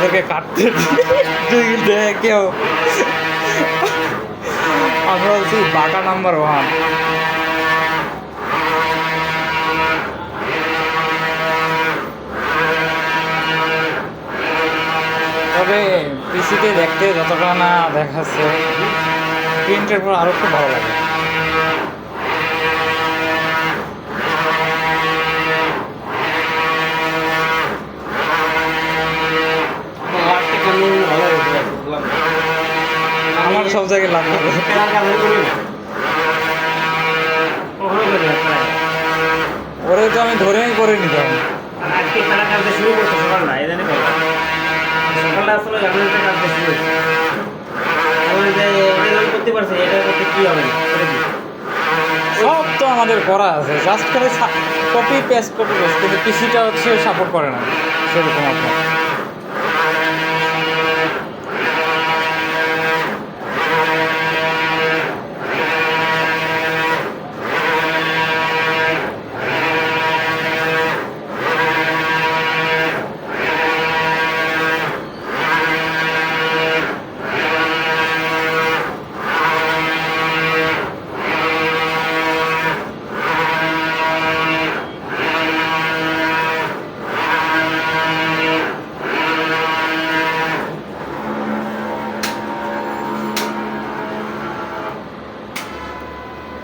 আমাদেরকে কাটতে দেয় কেউ। আমরা হচ্ছি বাঁকা নাম্বার 1। তবে পিসিতে দেখতে যতটা না দেখাচ্ছে, প্রিন্টের পর আরও খুব ভালো লাগে। আমার সব জায়গায় লাগবে, ওরে তো আমি ধরেই করে নিতাম। আজকে খেলা খেলতে শুরু করছে সকালটা, এই জানি সকালটা আসলে গার্মেন্টসে কাজটা শুরু হয়েছে। করতে পারছে, এটা করতে কী হবে? সব তো আমাদের করা আছে, জাস্ট খালি কপি পেস্ট কিন্তু পিসিটা হচ্ছে সাপোর্ট করে না সেরকম আপনার।